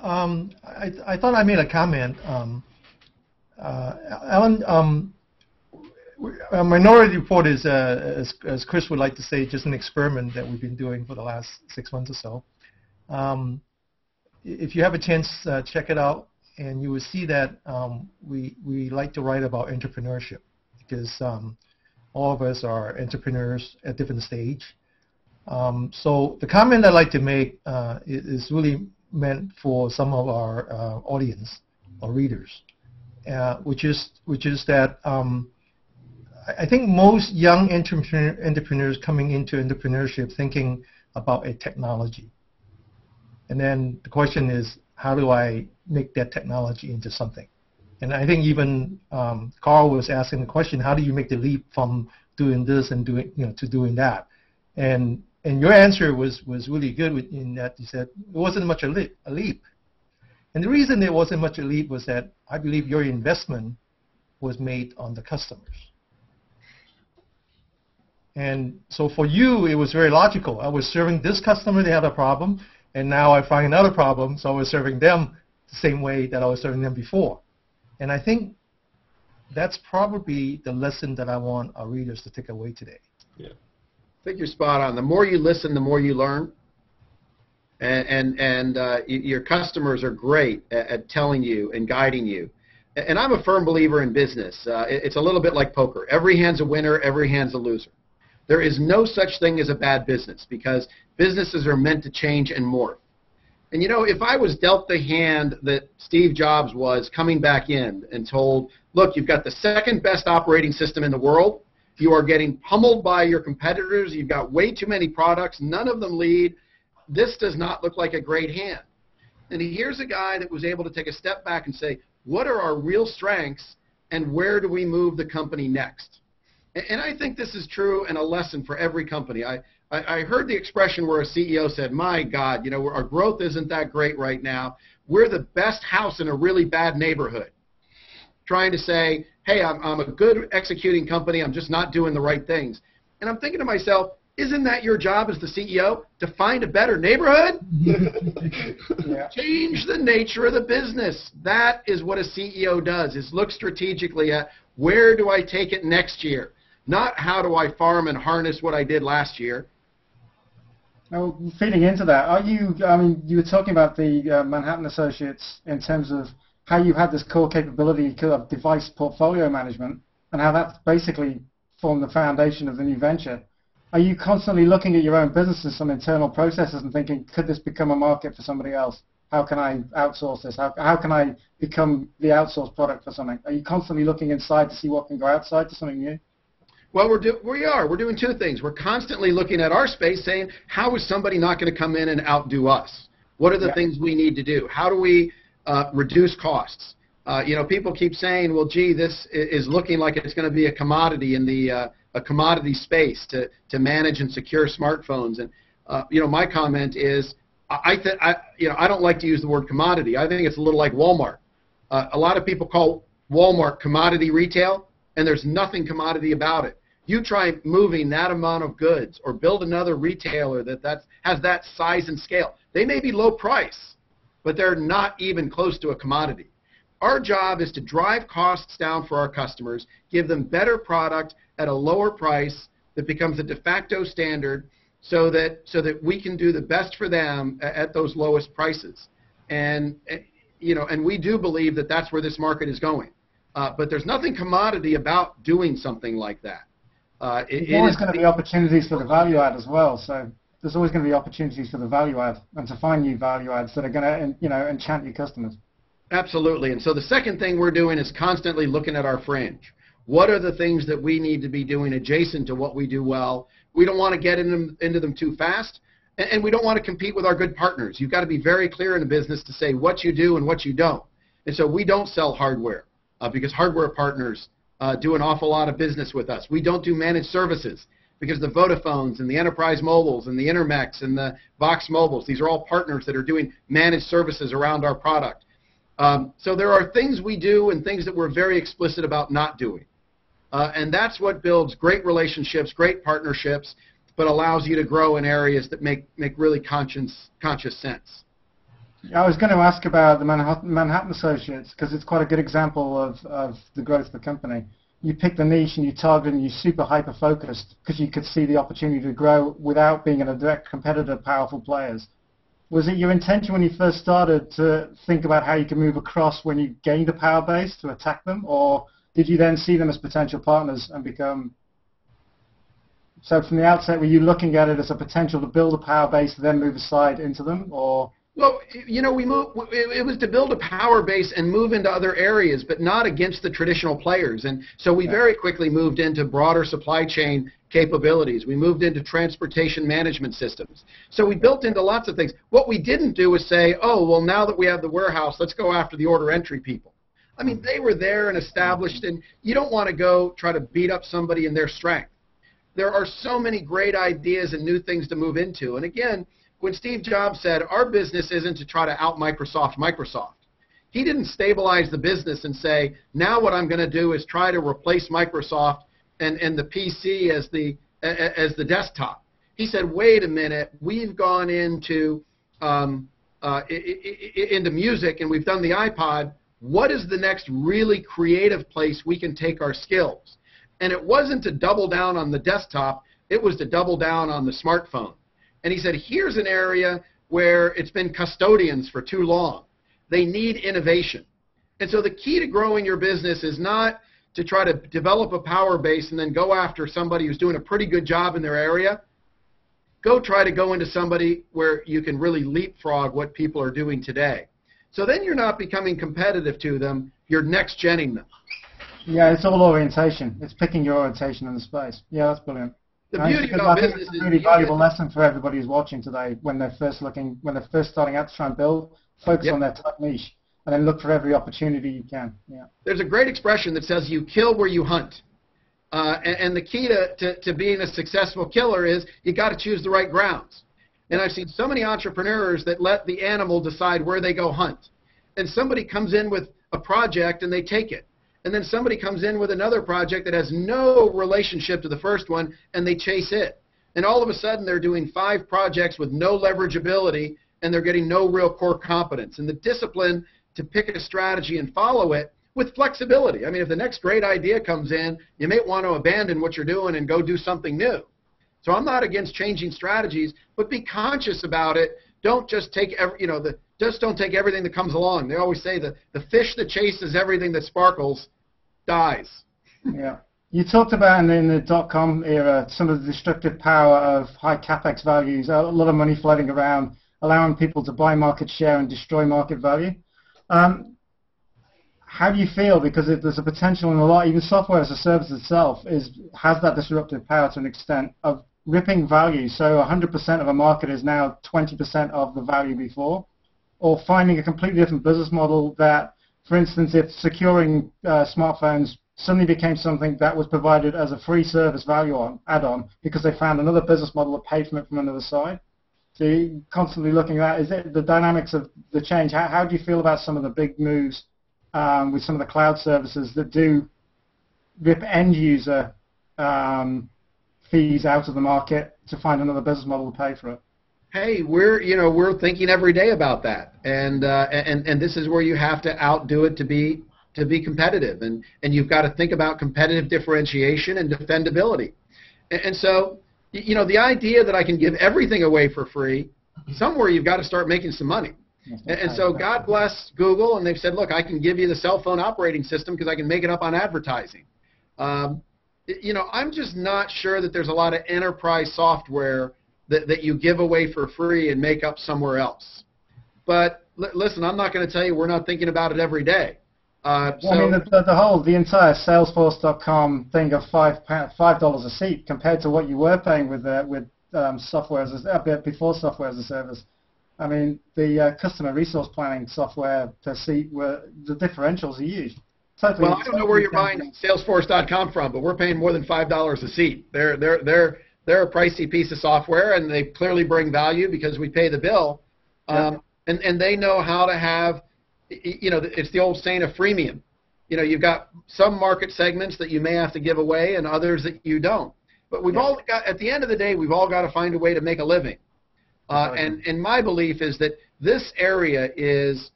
I thought I made a comment. Alan, Minority Report is, as Chris would like to say, just an experiment that we've been doing for the last 6 months or so. If you have a chance, check it out, and you will see that we like to write about entrepreneurship, because all of us are entrepreneurs at different stage. So the comment I'd like to make is really meant for some of our audience or readers, which is that I think most young entrepreneurs coming into entrepreneurship thinking about a technology. And then the question is, how do I make that technology into something? And I think even Carl was asking the question, how do you make the leap from doing this and to doing that? And your answer was really good in that you said it wasn't much a leap. And the reason it wasn't much a leap was that I believe your investment was made on the customers. And so for you, it was very logical. I was serving this customer, they had a problem, and now I find another problem, so I was serving them the same way that I was serving them before. And I think that's probably the lesson that I want our readers to take away today. Yeah. I think you're spot on. The more you listen, the more you learn. And your customers are great at telling you and guiding you. And I'm a firm believer in business. It's a little bit like poker. Every hand's a winner, every hand's a loser. There is no such thing as a bad business, because businesses are meant to change and morph. And, you know, if I was dealt the hand that Steve Jobs was coming back in and told, look, you've got the second best operating system in the world, you are getting pummeled by your competitors, you've got way too many products, none of them lead, this does not look like a great hand. And here's a guy that was able to take a step back and say, what are our real strengths and where do we move the company next? And I think this is true and a lesson for every company. I heard the expression where a CEO said, my God, you know, our growth isn't that great right now. We're the best house in a really bad neighborhood. Trying to say, hey, I'm a good executing company. I'm just not doing the right things. And I'm thinking to myself, isn't that your job as the CEO, to find a better neighborhood? Yeah. Change the nature of the business. That is what a CEO does, is look strategically at where do I take it next year? Not how do I farm and harness what I did last year. Now, feeding into that, you were talking about the Manhattan Associates in terms of how you had this core capability of device portfolio management and how that's basically formed the foundation of the new venture. Are you constantly looking at your own business and some internal processes and thinking, could this become a market for somebody else? How can I outsource this? How can I become the outsourced product for something? Are you constantly looking inside to see what can go outside to something new? Well, we're doing two things. We're constantly looking at our space saying, how is somebody not going to come in and outdo us? What are the things we need to do? How do we reduce costs? People keep saying, well, gee, this is looking like it's going to be a commodity in the a commodity space to manage and secure smartphones. And my comment is, I don't like to use the word commodity. I think it's a little like Walmart. A lot of people call Walmart commodity retail, and there's nothing commodity about it. You try moving that amount of goods or build another retailer that has that size and scale. They may be low price, but they're not even close to a commodity. Our job is to drive costs down for our customers, give them better product at a lower price that becomes a de facto standard so that we can do the best for them at those lowest prices. And we do believe that that's where this market is going. But there's nothing commodity about doing something like that. There's always going to be opportunities for the value add as well. So there's always going to be opportunities for the value add and to find new value adds that are going to enchant your customers. Absolutely. And so the second thing we're doing is constantly looking at our fringe. What are the things that we need to be doing adjacent to what we do well? We don't want to get into them too fast, and we don't want to compete with our good partners. You've got to be very clear in a business to say what you do and what you don't. And so we don't sell hardware because hardware partners do an awful lot of business with us. We don't do managed services because the Vodafones and the Enterprise Mobiles and the Intermex and the Vox Mobiles, these are all partners that are doing managed services around our product. So there are things we do and things that we're very explicit about not doing. And that's what builds great relationships, great partnerships, but allows you to grow in areas that make really conscious sense. I was going to ask about the Manhattan Associates because it's quite a good example of the growth of the company. You picked the niche and you targeted and you super hyper-focused because you could see the opportunity to grow without being in a direct competitor of powerful players. Was it your intention when you first started to think about how you could move across when you gained a power base to attack them, or did you then see them as potential partners and become... So from the outset, were you looking at it as a potential to build a power base to then move aside into them, or... Well, it was to build a power base and move into other areas, but not against the traditional players. And so we very quickly moved into broader supply chain capabilities. We moved into transportation management systems. So we built into lots of things. What we didn't do was say, oh, well, now that we have the warehouse, let's go after the order entry people. I mean, they were there and established, and you don't want to go try to beat up somebody in their strength. There are so many great ideas and new things to move into. And again, when Steve Jobs said, our business isn't to try to out-Microsoft Microsoft, he didn't stabilize the business and say, now what I'm going to do is try to replace Microsoft and the PC as the desktop. He said, wait a minute, we've gone into music and we've done the iPod. What is the next really creative place we can take our skills? And it wasn't to double down on the desktop, it was to double down on the smartphone. And he said, here's an area where it's been custodians for too long. They need innovation. And so the key to growing your business is not to try to develop a power base and then go after somebody who's doing a pretty good job in their area. Go try to go into somebody where you can really leapfrog what people are doing today. So then you're not becoming competitive to them, you're next-genning them. Yeah, it's all orientation. It's picking your orientation in the space. Yeah, that's brilliant. The beauty of business is a really valuable lesson for everybody who's watching today when they're first starting out to try and build. Focus on their tight niche and then look for every opportunity you can. Yeah. There's a great expression that says you kill where you hunt. And the key to being a successful killer is you got to choose the right grounds. And I've seen so many entrepreneurs that let the animal decide where they go hunt. And somebody comes in with a project and they take it. And then somebody comes in with another project that has no relationship to the first one, and they chase it. And all of a sudden, they're doing 5 projects with no leverageability, and they're getting no real core competence. And the discipline to pick a strategy and follow it with flexibility. I mean, if the next great idea comes in, you may want to abandon what you're doing and go do something new. So I'm not against changing strategies, but be conscious about it. Don't just take just don't take everything that comes along. They always say that the fish that chases everything that sparkles dies. Yeah. You talked about in the dot-com era some of the destructive power of high capex values, a lot of money floating around, allowing people to buy market share and destroy market value. How do you feel? Because there's a potential in a lot, even software as a service itself has that disruptive power to an extent of ripping value, so 100% of a market is now 20% of the value before, or finding a completely different business model that, for instance, if securing smartphones suddenly became something that was provided as a free service value add-on because they found another business model that paid for it from another side. So you're constantly looking at that. Is it the dynamics of the change? How do you feel about some of the big moves with some of the cloud services that do rip end user fees out of the market to find another business model to pay for it? Hey, we're thinking every day about that, and this is where you have to outdo it to be competitive, and you've got to think about competitive differentiation and defendability, and so the idea that I can give everything away for free, somewhere you've got to start making some money, and so God bless Google, and they've said, look, I can give you the cell phone operating system because I can make it up on advertising. I'm just not sure that there's a lot of enterprise software that you give away for free and make up somewhere else. But listen, I'm not going to tell you we're not thinking about it every day. I mean, the entire Salesforce.com thing of $5 a seat compared to what you were paying with software before software as a service. I mean, the customer resource planning software per seat, the differentials are huge. Totally. Well, I don't know where you're buying Salesforce.com from, but we're paying more than $5 a seat. They're a pricey piece of software, and they clearly bring value because we pay the bill. And they know how to have, it's the old saying of freemium. You've got some market segments that you may have to give away and others that you don't. But we've all got, at the end of the day, we've all got to find a way to make a living. And my belief is that this area is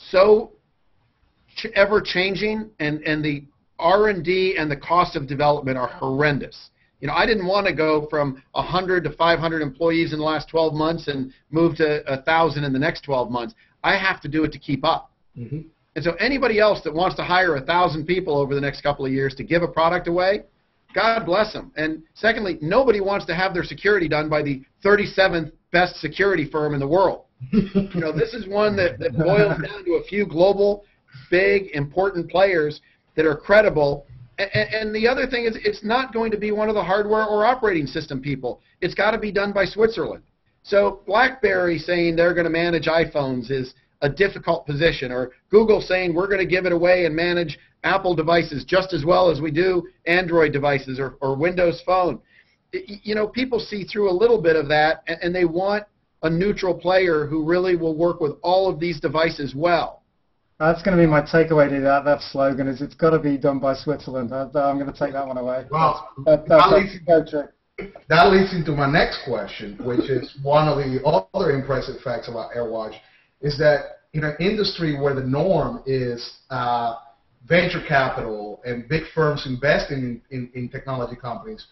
so ever-changing, and the R&D and the cost of development are horrendous. I didn't want to go from 100 to 500 employees in the last 12 months and move to 1,000 in the next 12 months. I have to do it to keep up. Mm-hmm. And so anybody else that wants to hire 1,000 people over the next couple of years to give a product away, God bless them. And secondly, nobody wants to have their security done by the 37th best security firm in the world. This is one that boils down to a few global, big, important players that are credible. And the other thing is, it's not going to be one of the hardware or operating system people. It's got to be done by Switzerland. So BlackBerry saying they're going to manage iPhones is a difficult position, or Google saying we're going to give it away and manage Apple devices just as well as we do Android devices or Windows Phone. People see through a little bit of that, and they want a neutral player who really will work with all of these devices well. That's going to be my takeaway to that slogan, is it's got to be done by Switzerland. I'm going to take that one away. Well, that leads into my next question, which is one of the other impressive facts about AirWatch, is that in an industry where the norm is venture capital and big firms investing in technology companies,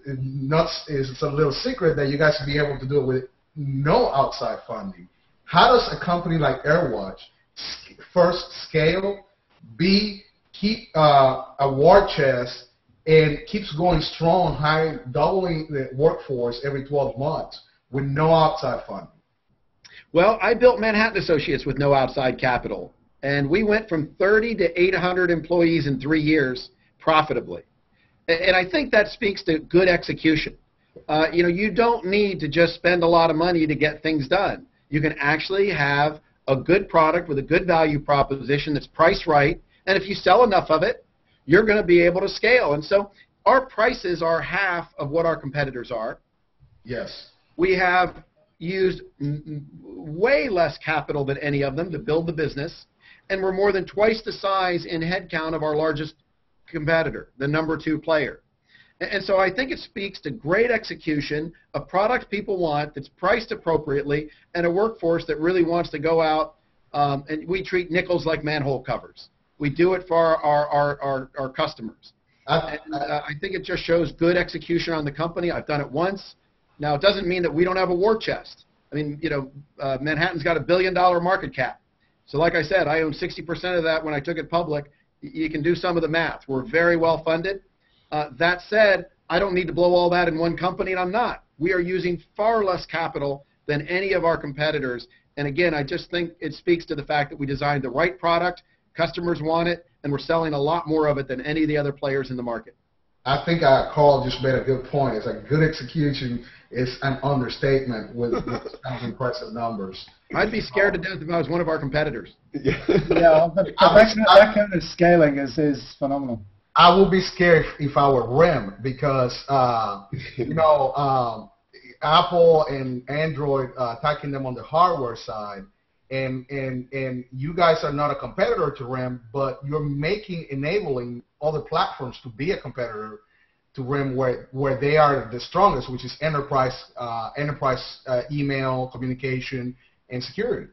it's a little secret that you guys will be able to do it with no outside funding. How does a company like AirWatch first scale, B, keep a war chest, and keeps going strong, doubling the workforce every 12 months with no outside funding? Well, I built Manhattan Associates with no outside capital, and we went from 30 to 800 employees in 3 years profitably. And I think that speaks to good execution. You don't need to just spend a lot of money to get things done. You can actually have a good product with a good value proposition that's priced right, and if you sell enough of it, you're going to be able to scale. And so our prices are half of what our competitors are. Yes. We have used way less capital than any of them to build the business, and we're more than twice the size in headcount of our largest competitor, the number 2 player. And so I think it speaks to great execution, a product people want that's priced appropriately, and a workforce that really wants to go out, and we treat nickels like manhole covers. We do it for our customers. I think it just shows good execution on the company. I've done it once. Now, it doesn't mean that we don't have a war chest. I mean, Manhattan's got $1 billion market cap. So like I said, I own 60% of that when I took it public. You can do some of the math. We're very well funded. That said, I don't need to blow all that in one company, and I'm not. We are using far less capital than any of our competitors. And again, I just think it speaks to the fact that we designed the right product, customers want it, and we're selling a lot more of it than any of the other players in the market. I think Carl just made a good point. It's like good execution is an understatement with kind of impressive numbers. I'd be scared to death if I was one of our competitors. Yeah, that kind of scaling is phenomenal. I would be scared if I were RIM because, Apple and Android attacking them on the hardware side, and you guys are not a competitor to RIM, but you're enabling other platforms to be a competitor to RIM where they are the strongest, which is enterprise email, communication, and security.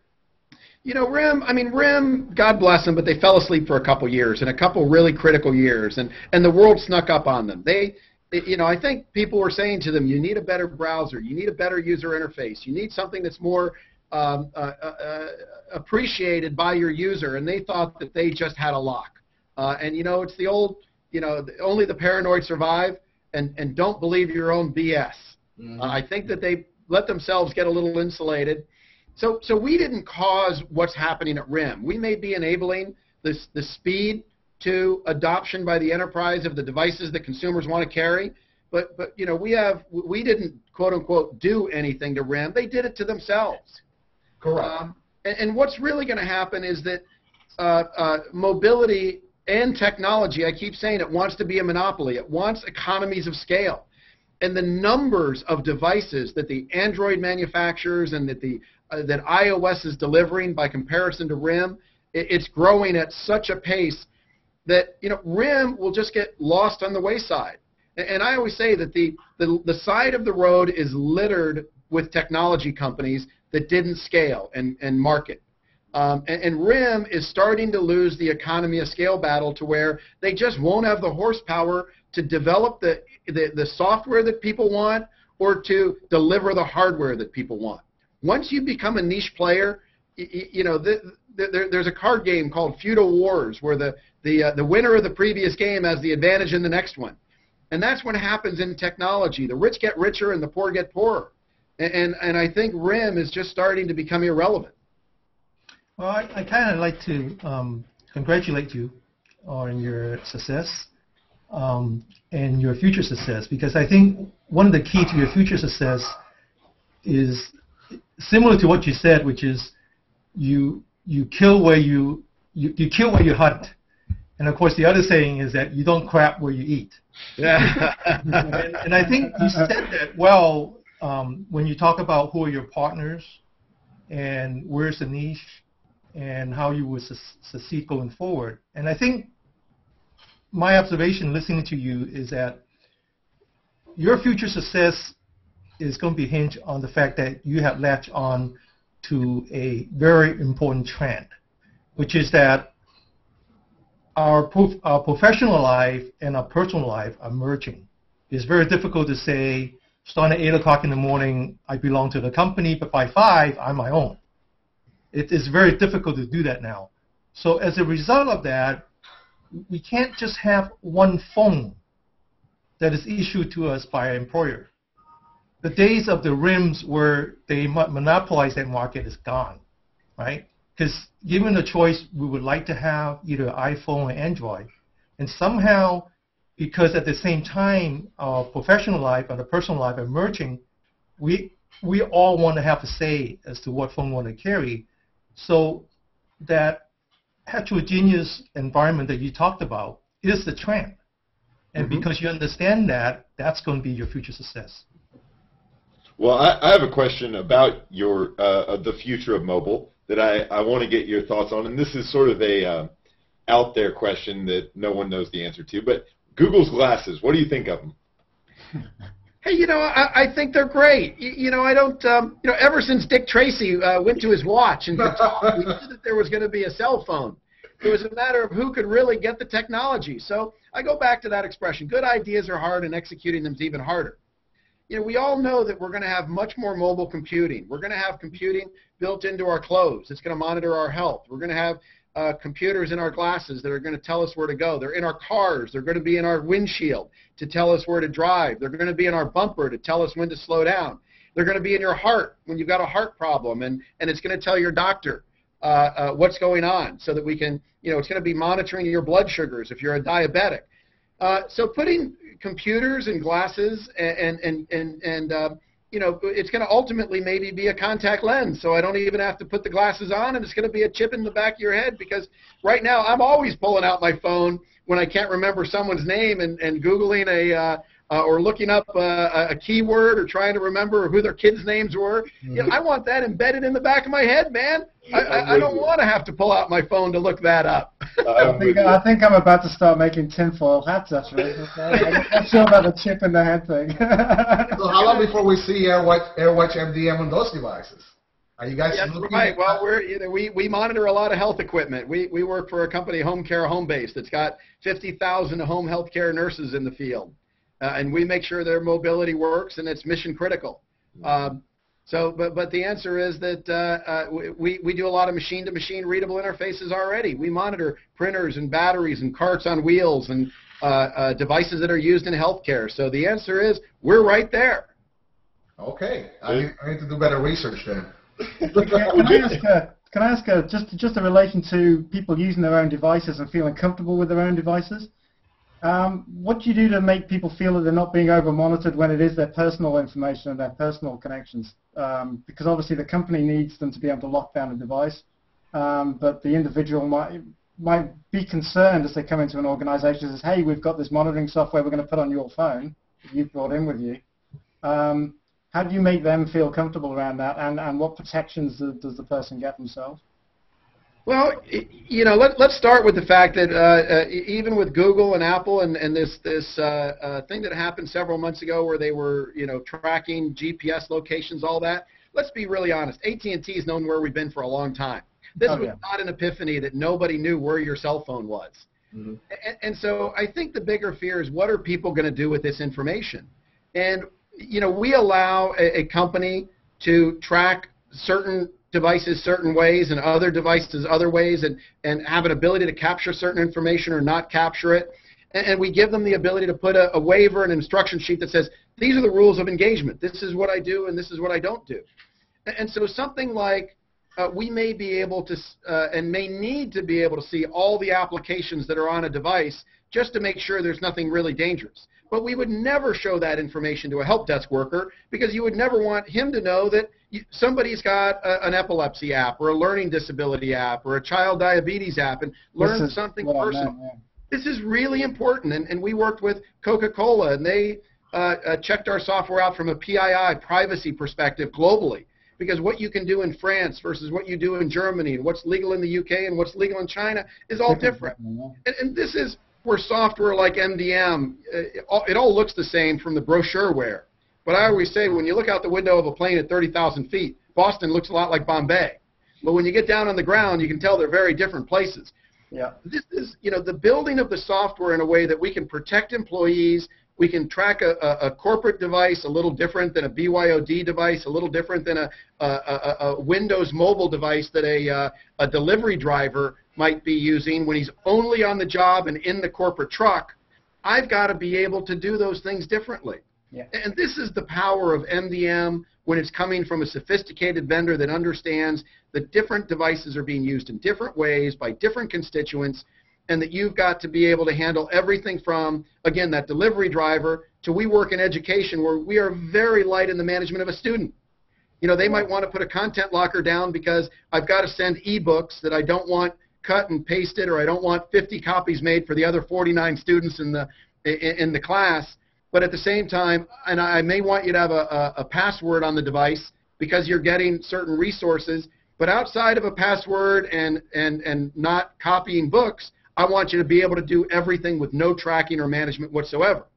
RIM, God bless them, but they fell asleep for a couple years, and a couple really critical years, and the world snuck up on them. I think people were saying to them, you need a better browser, you need a better user interface, you need something that's more appreciated by your user, and they thought that they just had a lock. It's the old, only the paranoid survive, and don't believe your own BS. Mm-hmm. I think that they let themselves get a little insulated. So we didn't cause what's happening at RIM. We may be enabling the speed to adoption by the enterprise of the devices that consumers want to carry, but we didn't quote unquote do anything to RIM. They did it to themselves. Correct. And what's really going to happen is that mobility and technology, I keep saying it wants to be a monopoly. It wants economies of scale. And the numbers of devices that the Android manufacturers and that iOS is delivering by comparison to RIM, it's growing at such a pace that RIM will just get lost on the wayside. And I always say that the side of the road is littered with technology companies that didn't scale and market. And RIM is starting to lose the economy of scale battle to where they just won't have the horsepower to develop the software that people want or to deliver the hardware that people want. Once you become a niche player, there's a card game called Feudal Wars where the winner of the previous game has the advantage in the next one. And that's what happens in technology. The rich get richer and the poor get poorer. And I think RIM is just starting to become irrelevant. Well, I kind of like to congratulate you on your success and your future success, because I think one of the key to your future success is similar to what you said, which is you kill where you kill where you hunt, and of course the other saying is that you don't crap where you eat. Yeah. and I think you said that well when you talk about who are your partners and where's the niche and how you would succeed going forward. And I think my observation listening to you is that your future success is going to be hinged on the fact that you have latched on to a very important trend, which is that our professional life and our personal life are merging. It's very difficult to say, starting at 8 o'clock in the morning, I belong to the company, but by 5, I'm my own. It is very difficult to do that now. So as a result of that, we can't just have one phone that is issued to us by our employer. The days of the RIMs where they monopolize that market is gone, right? Because given the choice, we would like to have either iPhone or Android. And somehow, because at the same time, our professional life and our personal life are merging, we all want to have a say as to what phone we want to carry. So that heterogeneous environment that you talked about is the trend. And because you understand that, that's going to be your future success. Well, I have a question about your the future of mobile that I want to get your thoughts on, and this is sort of a out there question that no one knows the answer to. But Google's glasses, what do you think of them? Hey, I think they're great. I don't, ever since Dick Tracy went to his watch and could talk, we knew that there was going to be a cell phone. It was a matter of who could really get the technology. So I go back to that expression. Good ideas are hard, and executing them is even harder. We all know that we're going to have much more mobile computing. We're going to have computing built into our clothes. It's going to monitor our health. We're going to have computers in our glasses that are going to tell us where to go. They're in our cars. They're going to be in our windshield to tell us where to drive. They're going to be in our bumper to tell us when to slow down. They're going to be in your heart when you've got a heart problem, and it's going to tell your doctor what's going on so that we can, it's going to be monitoring your blood sugars if you're a diabetic. So putting computers and glasses you know, it's going to ultimately maybe be a contact lens, so I don't even have to put the glasses on, and it's going to be a chip in the back of your head, because right now I'm always pulling out my phone when I can't remember someone's name and Googling or looking up a keyword or trying to remember who their kids' names were. Mm-hmm. You know, I want that embedded in the back of my head, man. I don't want to have to pull out my phone to look that up. I think I'm about to start making tinfoil hats, actually. I'm not sure about the chip in the head thing. So how long before we see AirWatch MDM on those devices? Are you guys looking right. at Well, we monitor a lot of health equipment. We work for a company, Home Care Home Base, that's got 50,000 home health care nurses in the field. And we make sure their mobility works, and it's mission critical. But the answer is that we do a lot of machine-to-machine readable interfaces already. We monitor printers and batteries and carts on wheels and devices that are used in healthcare. So the answer is we're right there. Okay, I need to do better research then. Can I ask just in relation to people using their own devices and feeling comfortable with their own devices? What do you do to make people feel that they're not being over-monitored when it is their personal information and their personal connections? Because obviously the company needs them to be able to lock down a device, but the individual might be concerned as they come into an organization and says, hey, we've got this monitoring software we're going to put on your phone that you've brought in with you. How do you make them feel comfortable around that, and what protections does the person get themselves? Well, you know, let's start with the fact that even with Google and Apple and this thing that happened several months ago where they were, you know, tracking GPS locations, all that, let's be really honest. AT&T has known where we've been for a long time. This was not an epiphany that nobody knew where your cell phone was. Mm-hmm. And so I think the bigger fear is, what are people going to do with this information? And, you know, we allow a company to track certain devices certain ways and other devices other ways, and have an ability to capture certain information or not capture it. And we give them the ability to put a waiver, an instruction sheet that says, these are the rules of engagement. This is what I do and this is what I don't do. And so something like we may be able to and may need to be able to see all the applications that are on a device just to make sure there's nothing really dangerous. But we would never show that information to a help desk worker, because you would never want him to know that somebody's got an epilepsy app or a learning disability app or a child diabetes app and learn something personal. This is really important, and we worked with Coca-Cola, and they checked our software out from a PII, privacy perspective, globally, because what you can do in France versus what you do in Germany, and what's legal in the UK and what's legal in China is all different. And this is where software like MDM, it all looks the same from the brochureware. But I always say, when you look out the window of a plane at 30,000 feet, Boston looks a lot like Bombay. But when you get down on the ground, you can tell they're very different places. Yeah. This is, you know, the building of the software in a way that we can protect employees. We can track a corporate device a little different than a BYOD device, a little different than a Windows mobile device that a delivery driver might be using when he's only on the job and in the corporate truck. I've got to be able to do those things differently. Yeah. And this is the power of MDM when it's coming from a sophisticated vendor that understands that different devices are being used in different ways by different constituents, and that you've got to be able to handle everything from, again, that delivery driver to, we work in education where we are very light in the management of a student. You know, they might want to put a content locker down because I've got to send e-books that I don't want cut and pasted, or I don't want 50 copies made for the other 49 students in the class. But at the same time, and I may want you to have a password on the device because you're getting certain resources, but outside of a password and not copying books, I want you to be able to do everything with no tracking or management whatsoever.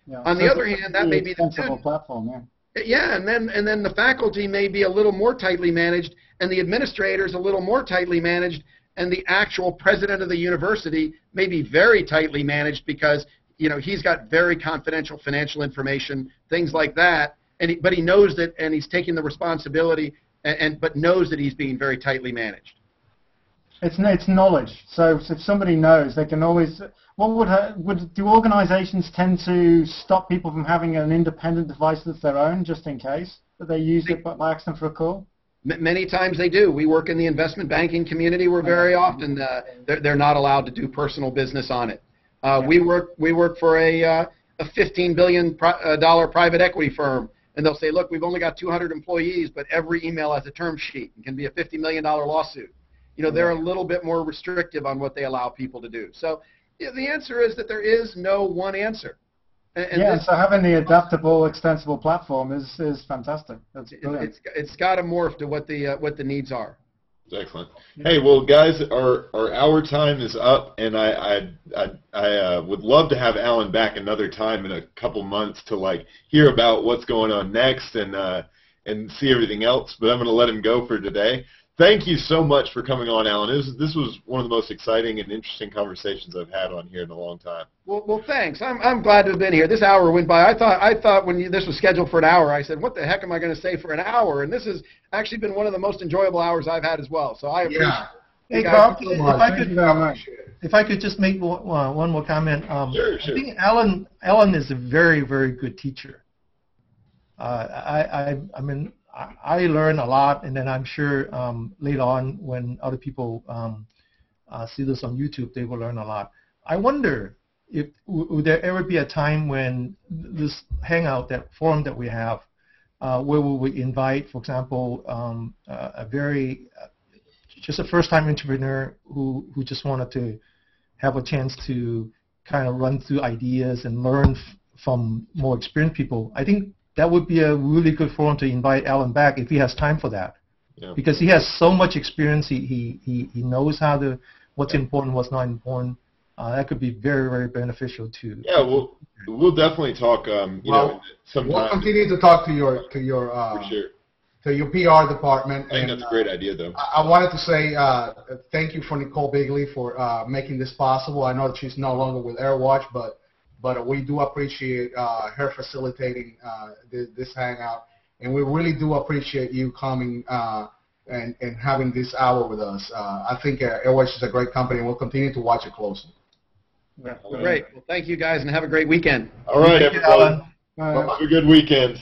Yeah. On the other hand, that may be the student platform. Yeah, and then the faculty may be a little more tightly managed, and the administrators a little more tightly managed, and the actual president of the university may be very tightly managed because, you know, he's got very confidential financial information, things like that, but he knows that, and he's taking the responsibility, but knows that he's being very tightly managed. It's knowledge. So if somebody knows, they can always. Do organizations tend to stop people from having an independent device that's their own, just in case that they use it but by accident for a call? Many times they do. We work in the investment banking community where very often they're not allowed to do personal business on it. We work for a $15 billion private equity firm, and they'll say, look, we've only got 200 employees, but every email has a term sheet. It can be a $50 million lawsuit. You know, they're a little bit more restrictive on what they allow people to do. So the answer is that there is no one answer. And so having the adaptable, extensible platform is fantastic. That's brilliant. It's got to morph to what the needs are. Excellent. Hey, well, guys, our hour time is up, and I would love to have Alan back another time in a couple months to hear about what's going on next and see everything else. But I'm going to let him go for today. Thank you so much for coming on, Alan. This was one of the most exciting and interesting conversations I've had on here in a long time. Well, thanks. I'm glad to have been here. This hour went by. I thought when this was scheduled for an hour, I said, what the heck am I going to say for an hour? And this has actually been one of the most enjoyable hours I've had as well. So I appreciate it. Hey, Carl, if I could just make one more comment. Sure. I think Alan is a very, very good teacher. I mean, I learn a lot, and then I'm sure later on when other people see this on YouTube, they will learn a lot. I wonder if would there ever be a time when this Hangout, that forum that we have, where we would invite, for example, just a first-time entrepreneur who just wanted to have a chance to kind of run through ideas and learn from more experienced people. I think that would be a really good forum to invite Alan back if he has time for that. Yeah. Because he has so much experience. He knows what's important, what's not important. That could be very, very beneficial to. Yeah, we'll definitely talk. Sometime. We'll continue to talk to your for sure. to your PR department. I think that's a great idea, though. I wanted to say thank you for Nicole Bigley for making this possible. I know that she's no longer with AirWatch, but we do appreciate her facilitating this Hangout, and we really do appreciate you coming and having this hour with us. I think AirWatch is a great company, and we'll continue to watch it closely. Great. Well, thank you guys, and have a great weekend. All right, everybody. Have a good weekend.